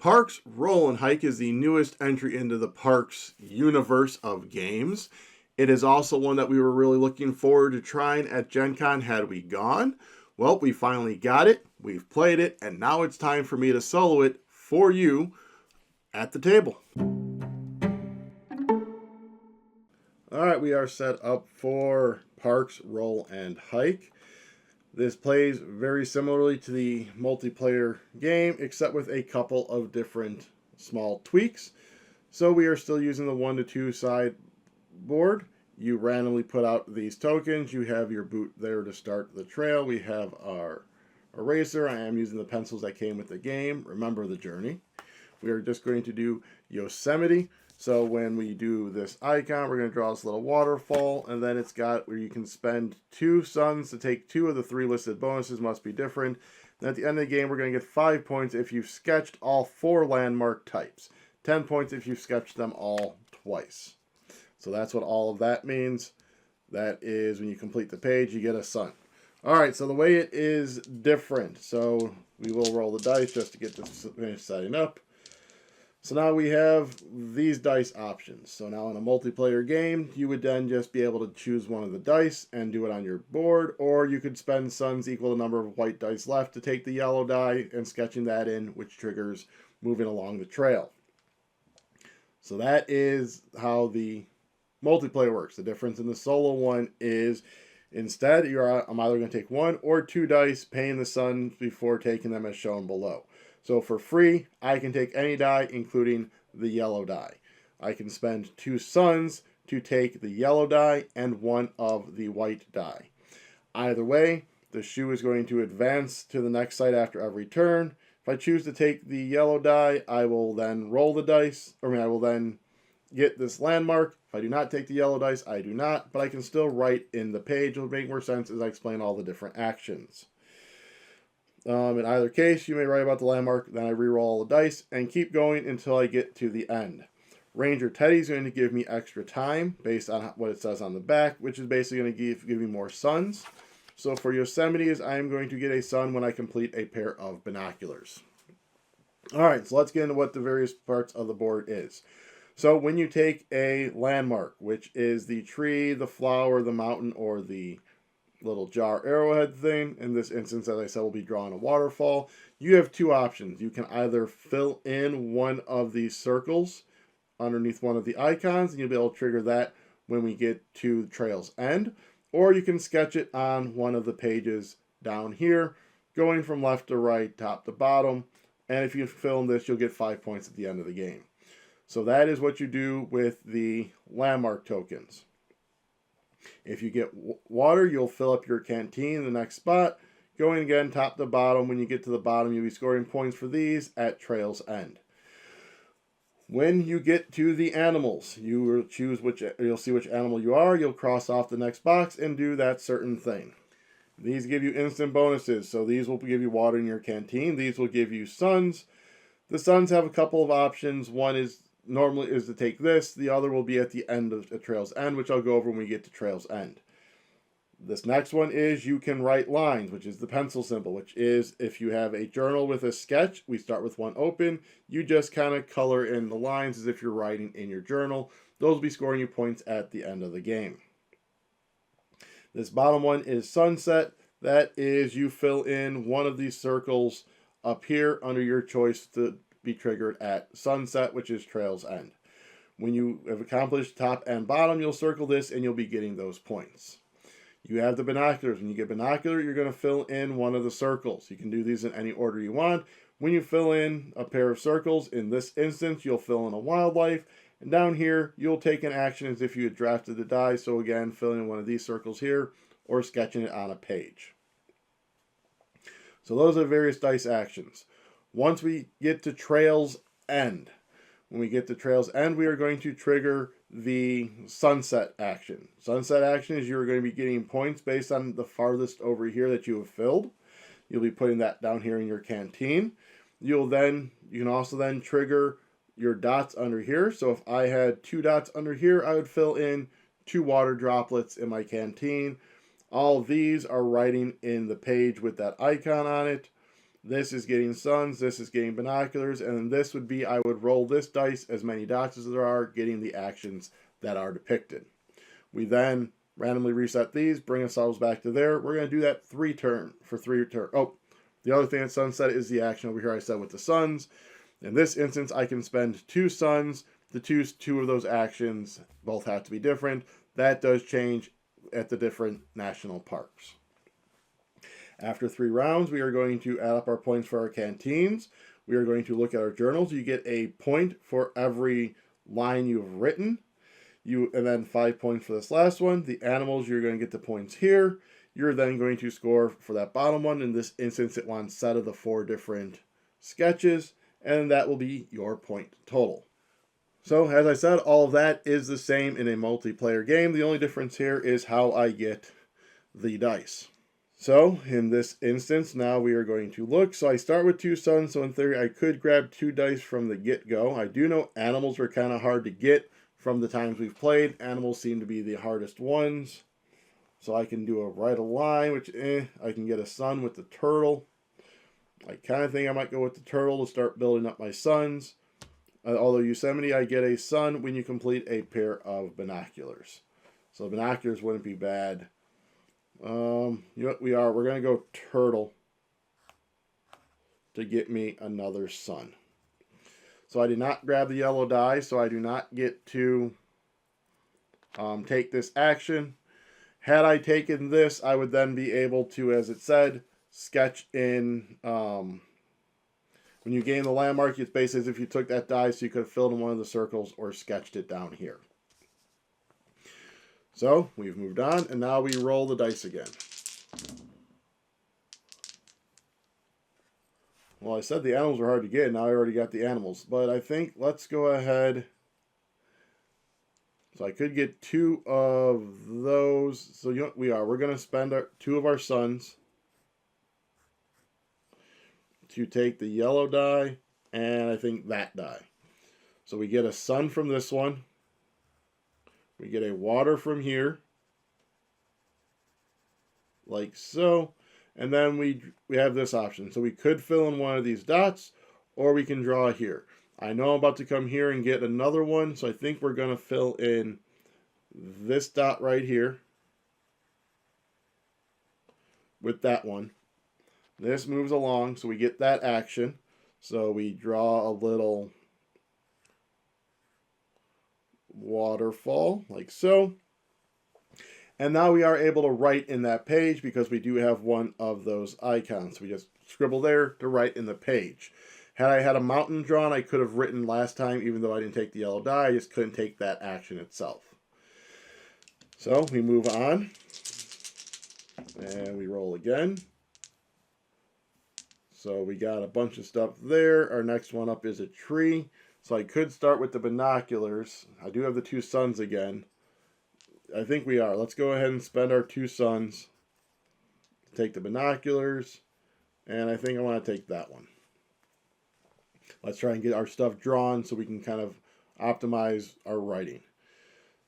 Parks Roll and Hike is the newest entry into the Parks universe of games. It is also one that we were really looking forward to trying at Gen Con had we gone. Well, we finally got it, we've played it, and now it's time for me to solo it for you at the table. Alright, we are set up for Parks Roll and Hike. This plays very similarly to the multiplayer game, except with a couple of different small tweaks. So we are still using the 1 to 2 side board. You randomly put out these tokens. You have your boot there to start the trail. We have our eraser. I am using the pencils that came with the game. Remember the journey. We are just going to do Yosemite. So when we do this icon, we're going to draw this little waterfall, and then it's got where you can spend 2 suns to take 2 of the 3 listed bonuses, must be different. And at the end of the game, we're going to get 5 points if you've sketched all 4 landmark types. 10 points if you've sketched them all twice. So that's what all of that means. That is when you complete the page, you get a sun. Alright, so the way it is different. So we will roll the dice just to get this finished setting up. So now we have these dice options. So now in a multiplayer game, you would then just be able to choose one of the dice and do it on your board, or you could spend suns equal to the number of white dice left to take the yellow die and sketching that in, which triggers moving along the trail. So that is how the multiplayer works. The difference in the solo one is instead I'm either going to take 1 or 2 dice, paying the suns before taking them as shown below. So for free, I can take any die, including the yellow die. I can spend 2 suns to take the yellow die and 1 of the white die. Either way, the shoe is going to advance to the next site after every turn. If I choose to take the yellow die, I will then roll the dice. I will then get this landmark. If I do not take the yellow dice, I do not. But I can still write in the page. It will make more sense as I explain all the different actions. In either case, you may write about the landmark, then I reroll all the dice, and keep going until I get to the end. Ranger Teddy is going to give me extra time, based on what it says on the back, which is basically going to give me more suns. So for Yosemite, I am going to get a sun when I complete a pair of binoculars. Alright, so let's get into what the various parts of the board is. So when you take a landmark, which is the tree, the flower, the mountain, or the little jar arrowhead thing, in this instance, as I said, we'll be drawing a waterfall. You have 2 options. You can either fill in one of these circles underneath one of the icons, and you'll be able to trigger that when we get to the trail's end, or you can sketch it on one of the pages down here, going from left to right, top to bottom, and if you fill in this, you'll get 5 points at the end of the game. So that is what you do with the landmark tokens. If you get water, you'll fill up your canteen in the next spot. Going again top to bottom. When you get to the bottom, you'll be scoring points for these at trail's end. When you get to the animals, you will choose you'll see which animal you are. You'll cross off the next box and do that certain thing. These give you instant bonuses. So these will give you water in your canteen. These will give you suns. The suns have a couple of options. One is normally is to take this. The other will be at the end of the trail's end, which I'll go over when we get to trail's end. This next one is you can write lines, which is the pencil symbol, which is if you have a journal with a sketch, we start with one open. You just kind of color in the lines as if you're writing in your journal. Those will be scoring you points at the end of the game. This bottom one is sunset. That is you fill in one of these circles up here under your choice to be triggered at sunset, which is trail's end. When you have accomplished top and bottom, you'll circle this and you'll be getting those points. You have the binoculars. When you get binocular, you're going to fill in one of the circles. You can do these in any order you want. When you fill in a pair of circles, in this instance, you'll fill in a wildlife. And down here, you'll take an action as if you had drafted the die. So again, filling in one of these circles here or sketching it on a page. So those are various dice actions. Once we get to trail's end, when we get to trail's end, we are going to trigger the sunset action. Sunset action is you're going to be getting points based on the farthest over here that you have filled. You'll be putting that down here in your canteen. You can also then trigger your dots under here. So if I had 2 dots under here, I would fill in 2 water droplets in my canteen. All of these are writing in the page with that icon on it. This is getting suns, this is getting binoculars, and then this would be, I would roll this dice as many dots as there are, getting the actions that are depicted. We then randomly reset these, bring ourselves back to there. We're going to do that for 3 turns. Oh, the other thing at sunset is the action over here I said with the suns. In this instance, I can spend 2 suns to choose 2 of those actions. Both have to be different. That does change at the different national parks. After 3 rounds, we are going to add up our points for our canteens. We are going to look at our journals. You get a point for every line you've written. And then 5 points for this last one. The animals, you're going to get the points here. You're then going to score for that bottom one. In this instance, it wants set of the 4 different sketches, and that will be your point total. So, as I said, all of that is the same in a multiplayer game. The only difference here is how I get the dice. So, in this instance, now we are going to look. So, I start with 2 suns, so in theory, I could grab 2 dice from the get-go. I do know animals are kind of hard to get from the times we've played. Animals seem to be the hardest ones. So I can do a right align, which I can get a sun with the turtle. I kind of think I might go with the turtle to start building up my suns. Although Yosemite, I get a sun when you complete a pair of binoculars. So binoculars wouldn't be bad. You know what we're going to go turtle to get me another sun. So I did not grab the yellow die, so I do not get to take this action. Had I taken this, I would then be able to, as it said, sketch in. When you gain the landmark, it's basically as if you took that die, so you could have filled in one of the circles or sketched it down here. So we've moved on, and now we roll the dice again. Well, I said the animals are hard to get. Now I already got the animals. But I think let's go ahead. So I could get 2 of those. So you know what we are. We're going to spend 2 of our suns to take the yellow die and I think that die. So we get a sun from this one. We get a water from here. Like so. And then we have this option. So we could fill in one of these dots, or we can draw here. I know I'm about to come here and get another one, so I think we're going to fill in this dot right here with that one. This moves along, so we get that action. So we draw a little waterfall, like so. And now we are able to write in that page because we do have one of those icons. We just scribble there to write in the page. Had I had a mountain drawn, I could have written last time, even though I didn't take the yellow die. I just couldn't take that action itself. So we move on. And we roll again. So we got a bunch of stuff there. Our next one up is a tree. So I could start with the binoculars. I do have the 2 suns again. I think we are. Let's go ahead and spend our 2 suns. Take the binoculars. And I think I want to take that one. Let's try and get our stuff drawn so we can kind of optimize our writing.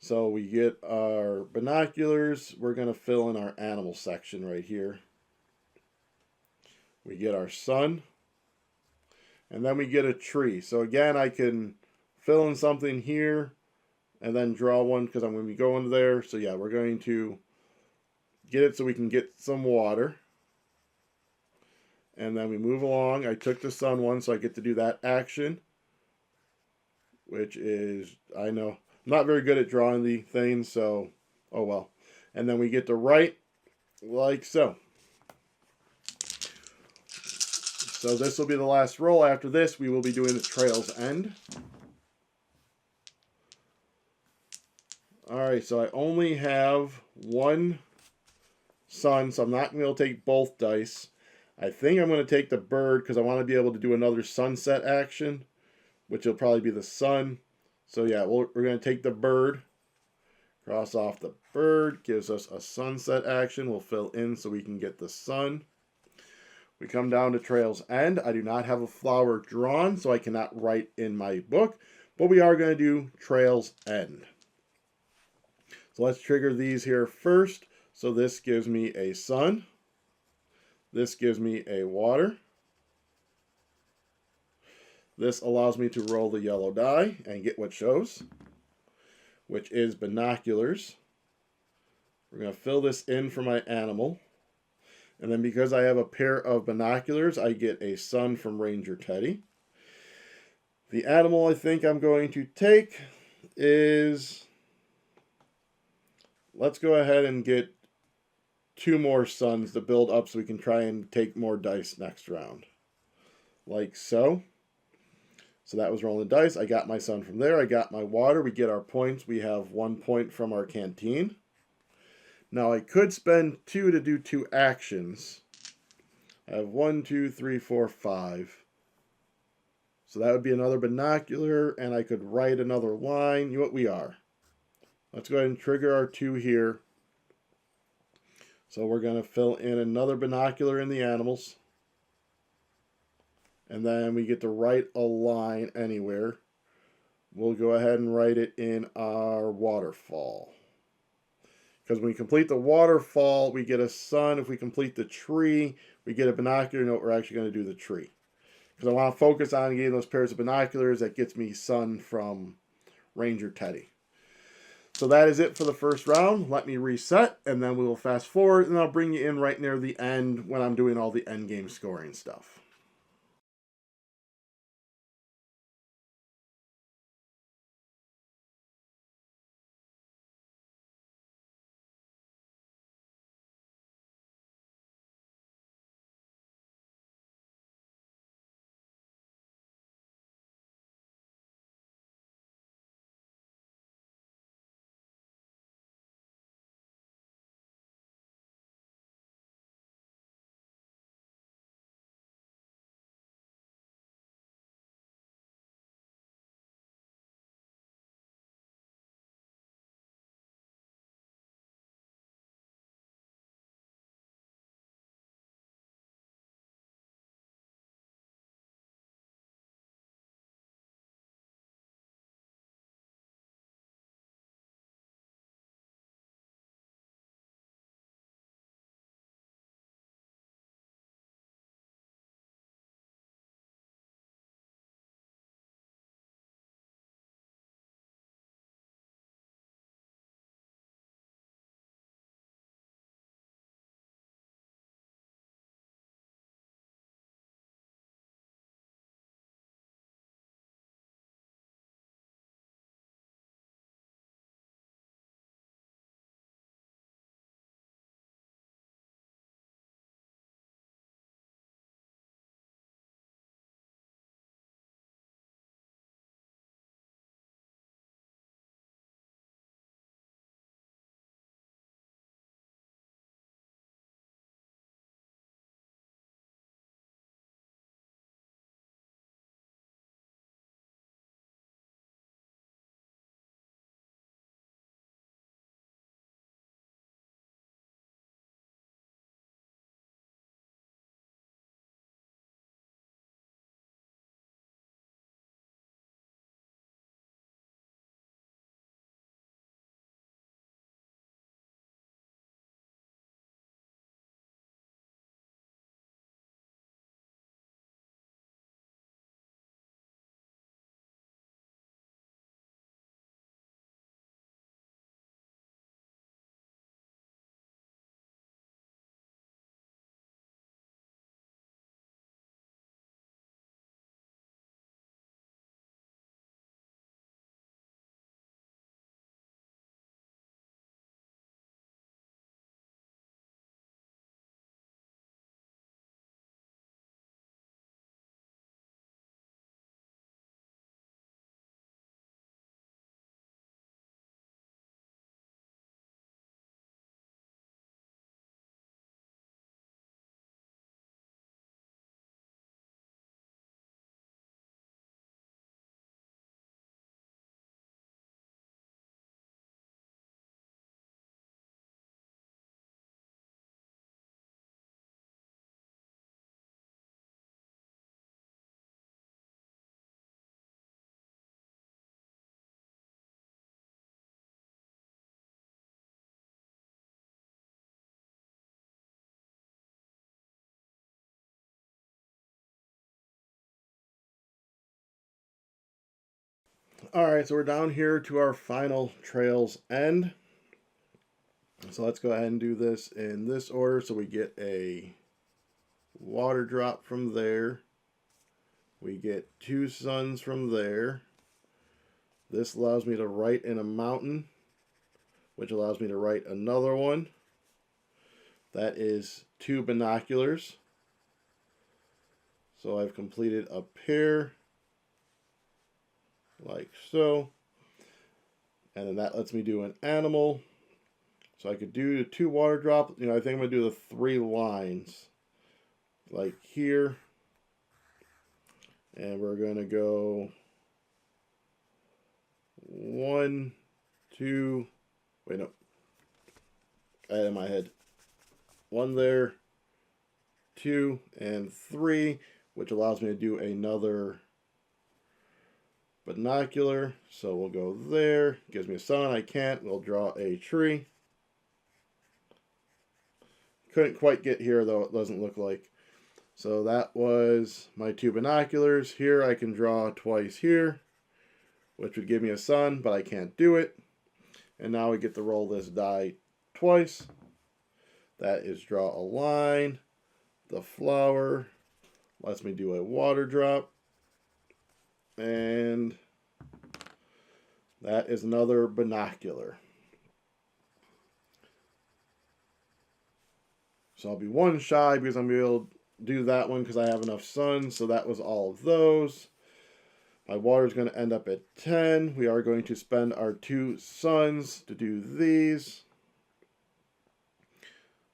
So we get our binoculars. We're going to fill in our animal section right here. We get our sun. And then we get a tree. So again, I can fill in something here and then draw one because I'm going to be going there. So yeah, we're going to get it so we can get some water. And then we move along. I took the sun one, so I get to do that action. Which is, I know, I'm not very good at drawing the things, so, oh well. And then we get to write like so. So this will be the last roll. After this, we will be doing the trail's end. Alright, so I only have 1 sun, so I'm not going to be able to take both dice. I think I'm going to take the bird because I want to be able to do another sunset action, which will probably be the sun. So yeah, we're going to take the bird, cross off the bird, gives us a sunset action. We'll fill in so we can get the sun. We come down to Trail's End. I do not have a flower drawn, so I cannot write in my book, but we are going to do Trail's End. So let's trigger these here first. So this gives me a sun. This gives me a water. This allows me to roll the yellow die and get what shows, which is binoculars. We're going to fill this in for my animal. And then because I have a pair of binoculars, I get a sun from Ranger Teddy. The animal I think I'm going to take is... let's go ahead and get 2 more suns to build up so we can try and take more dice next round. Like so. So that was rolling the dice. I got my sun from there. I got my water. We get our points. We have 1 point from our canteen. Now I could spend 2 to do 2 actions. I have 1, 2, 3, 4, 5. So that would be another binocular, and I could write another line. You know what we are. Let's go ahead and trigger our 2 here. So we're going to fill in another binocular in the animals. And then we get to write a line anywhere. We'll go ahead and write it in our waterfall. Because when we complete the waterfall, we get a sun. If we complete the tree, we get a binocular. Note we're actually going to do the tree. Because I want to focus on getting those pairs of binoculars. That gets me sun from Ranger Teddy. So that is it for the first round. Let me reset, and then we will fast forward, and I'll bring you in right near the end when I'm doing all the end game scoring stuff. Alright, so we're down here to our final trail's end. So let's go ahead and do this in this order. So we get a water drop from there. We get 2 suns from there. This allows me to write in a mountain, which allows me to write another one. That is 2 binoculars. So I've completed up here, like so. And then that lets me do an animal. So I could do the 2 water drops. I think I'm going to do the 3 lines, like here. And we're going to go 1, 2, wait, no. I had it in my head. 1 there, 2, and 3, which allows me to do another binocular. So we'll go there. Gives me a sun. I can't. We'll draw a tree. Couldn't quite get here, though, it doesn't look like. So that was my 2 binoculars. Here I can draw twice here, which would give me a sun, but I can't do it. And now we get to roll this die twice. That is draw a line. The flower lets me do a water drop. And that is another binocular. So I'll be 1 shy because I'm going to be able to do that one because I have enough suns. So that was all of those. My water is going to end up at 10. We are going to spend our 2 suns to do these.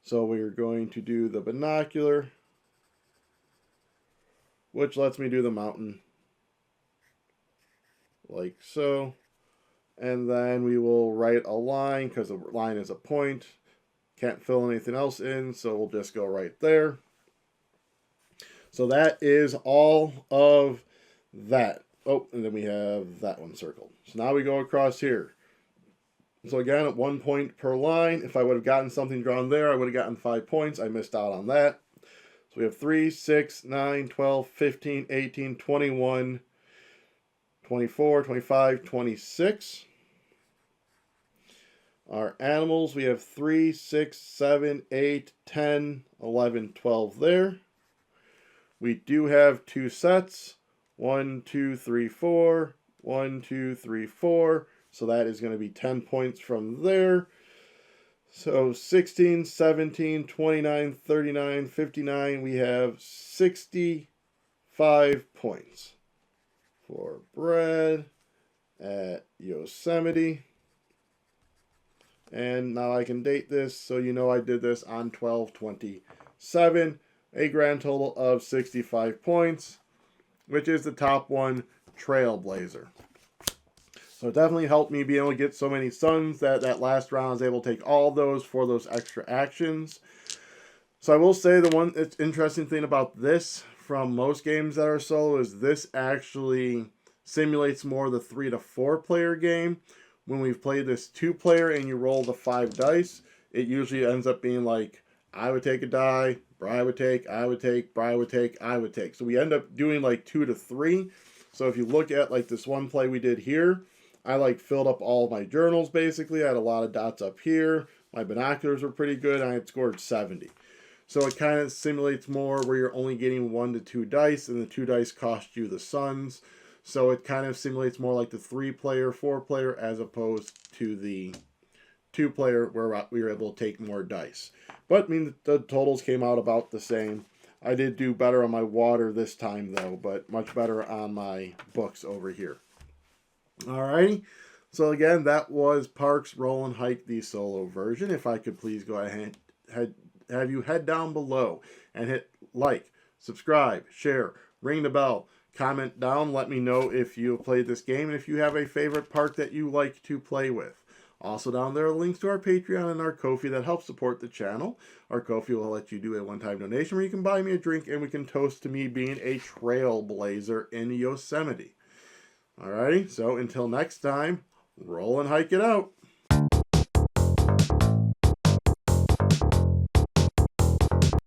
So we're going to do the binocular, which lets me do the mountain, like so. And then we will write a line because the line is a point. Can't fill anything else in, so we'll just go right there. So that is all of that. Oh, and then we have that one circled. So now we go across here. So again, at 1 point per line. If I would have gotten something drawn there, I would have gotten 5 points. I missed out on that. So we have 3, 6, 9, 12, 15, 18, 21, 24, 25, 26. Our animals, we have 3, 6, 7, 8, 10, 11, 12 there. We do have 2 sets. 1, 2, 3, 4. 1, 2, 3, 4. So that is going to be 10 points from there. So 16, 17, 29, 39, 59. We have 65 points for bread at Yosemite. And now I can date this, so you know I did this on 12/27. A grand total of 65 points, which is the top one, Trailblazer. So it definitely helped me be able to get so many suns that last round I was able to take all those for those extra actions. So I will say the one interesting thing about this from most games that are solo is this actually simulates more the 3 to 4 player game. When we've played this 2-player and you roll the 5 dice, it usually ends up being like, I would take a die, Brian would take, I would take, Brian would take, I would take. So we end up doing like 2 to 3. So if you look at like this one play we did here, I like filled up all my journals basically. I had a lot of dots up here. My binoculars were pretty good. I had scored 70. So it kind of simulates more where you're only getting 1 to 2 dice and the 2 dice cost you the suns. So it kind of simulates more like the 3-player, 4-player as opposed to the 2-player where we were able to take more dice. But I mean, the totals came out about the same. I did do better on my water this time though, but much better on my books over here. Alrighty. So again, that was Parks Roll and Hike, the solo version. If I could please go ahead, have you head down below and hit like, subscribe, share, ring the bell. Comment down, let me know if you played this game and if you have a favorite park that you like to play with. Also down there are links to our Patreon and our Ko-fi that help support the channel. Our Ko-fi will let you do a one-time donation where you can buy me a drink and we can toast to me being a trailblazer in Yosemite. Alrighty, so until next time, roll and hike it out.